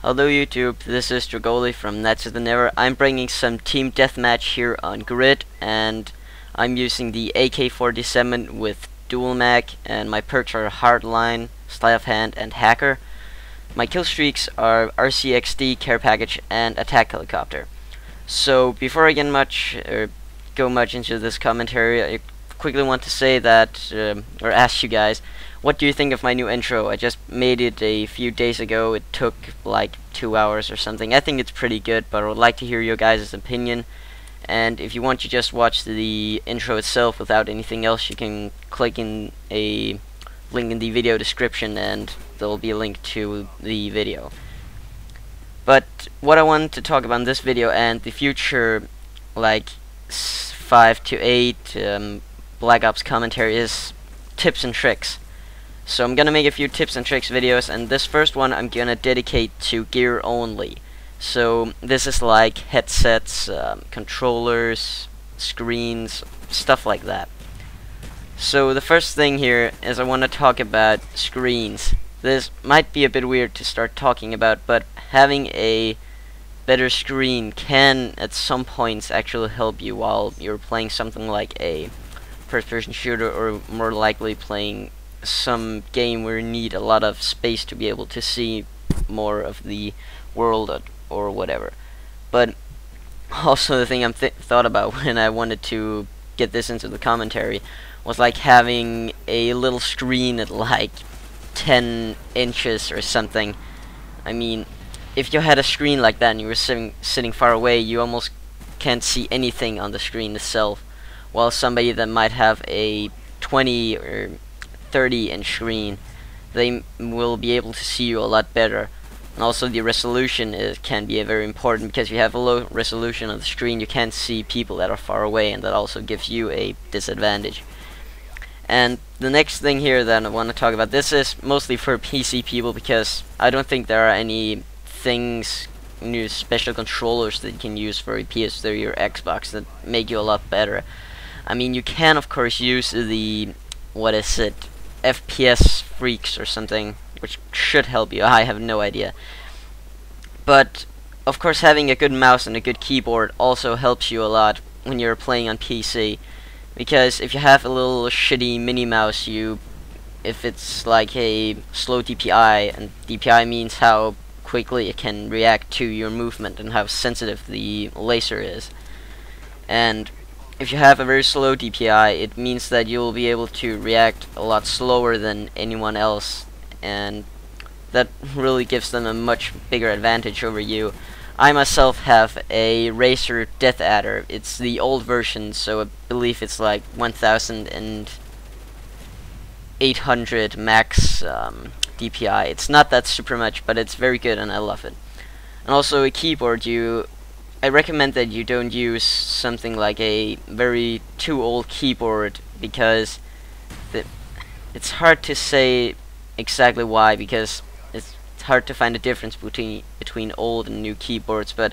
Hello YouTube, this is Drugoli from Nets of the Never. I'm bringing some team deathmatch here on Grid, and I'm using the AK-47 with dual mag, and my perks are Hardline, Sleight of Hand, and Hacker. My kill streaks are RCXD, Care Package, and Attack Helicopter. So before I go much into this commentary, I quickly want to say that, or ask you guys, what do you think of my new intro? I just made it a few days ago. It took like 2 hours or something. I think it's pretty good, but I would like to hear your guys' opinion. And if you want to just watch the intro itself without anything else, you can click in a link in the video description and there will be a link to the video. But what I want to talk about in this video and the future, like 5 to 8 Black Ops commentary, is tips and tricks. So I'm gonna make a few tips and tricks videos, and this first one I'm gonna dedicate to gear only. So this is like headsets, controllers, screens, stuff like that. So the first thing here is I want to talk about screens. This might be a bit weird to start talking about, but having a better screen can at some points actually help you while you're playing something like a first-person shooter, or more likely playing some game where you need a lot of space to be able to see more of the world or whatever. But also the thing I thought about when I wanted to get this into the commentary was like having a little screen at like 10 inches or something. I mean, if you had a screen like that and you were sitting far away, you almost can't see anything on the screen itself, while somebody that might have a 20 or 30-inch screen, they will be able to see you a lot better. And also the resolution can be very important, because if you have a low resolution on the screen, you can't see people that are far away, and that also gives you a disadvantage. And the next thing here that I want to talk about, this is mostly for PC people, because I don't think there are any new special controllers that you can use for a PS3 or Xbox that make you a lot better. I mean, you can of course use the, what is it, FPS freaks or something, which should help you. I have no idea. But of course, having a good mouse and a good keyboard also helps you a lot when you're playing on PC, because if you have a little shitty mini mouse, if it's like a slow DPI, and DPI means how quickly it can react to your movement and how sensitive the laser is, and if you have a very slow DPI, it means that you will be able to react a lot slower than anyone else, and that really gives them a much bigger advantage over you. I myself have a Razer Death Adder. It's the old version, so I believe it's like 1800 max DPI. It's not that super much, but it's very good and I love it. And also a keyboard, I recommend that you don't use something like a very too old keyboard, because it's hard to say exactly why, because it's hard to find a difference between old and new keyboards, but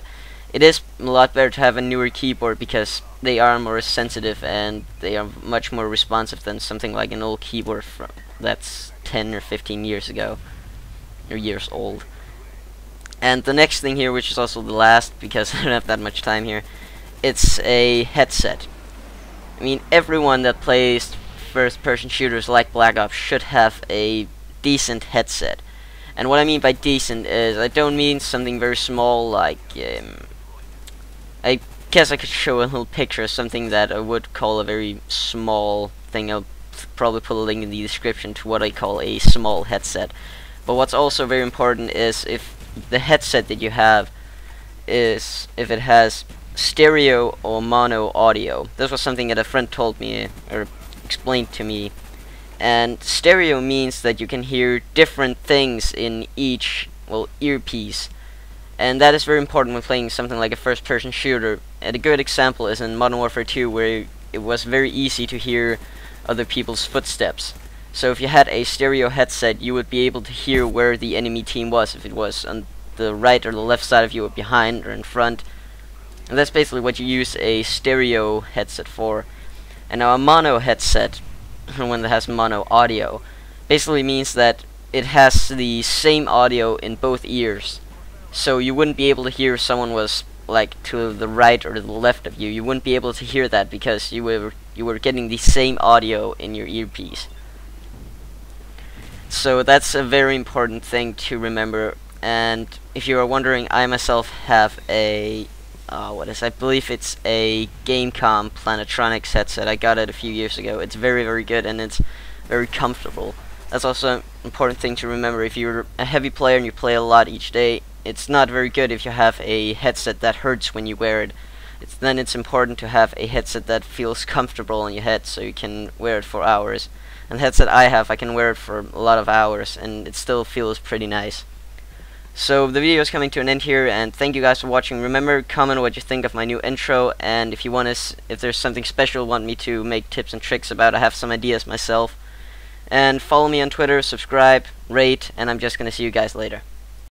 it is a lot better to have a newer keyboard, because they are more sensitive and they are much more responsive than something like an old keyboard that's 10 or 15 years ago, or years old. And the next thing here, which is also the last, because I don't have that much time here, it's a headset. I mean, everyone that plays first-person shooters like Black Ops should have a decent headset. And what I mean by decent is, I don't mean something very small, like, I guess I could show a little picture of something that I would call a very small thing. I'll probably put a link in the description to what I call a small headset. But what's also very important is if the headset that you have if it has stereo or mono audio. This was something that a friend told me, or explained to me. And stereo means that you can hear different things in each, well, earpiece. And that is very important when playing something like a first-person shooter. And a good example is in Modern Warfare 2, where it was very easy to hear other people's footsteps. So if you had a stereo headset, you would be able to hear where the enemy team was, if it was on the right or the left side of you, or behind or in front. And that's basically what you use a stereo headset for. And now a mono headset, one that has mono audio, basically means that it has the same audio in both ears. So you wouldn't be able to hear if someone was like to the right or to the left of you. You wouldn't be able to hear that because you were getting the same audio in your earpiece. So that's a very important thing to remember. And if you are wondering, I myself have a I believe it's a Gamecom Plantronics headset. I got it a few years ago. It's very, very good, and it's very comfortable. That's also an important thing to remember. If you're a heavy player and you play a lot each day, it's not very good if you have a headset that hurts when you wear it. Then it's important to have a headset that feels comfortable on your head so you can wear it for hours. And the headset I have, I can wear it for a lot of hours and it still feels pretty nice. So the video is coming to an end here, and thank you guys for watching. Remember, comment what you think of my new intro, and if you want to, if there's something special you want me to make tips and tricks about, I have some ideas myself. And follow me on Twitter, subscribe, rate, and I'm just gonna see you guys later.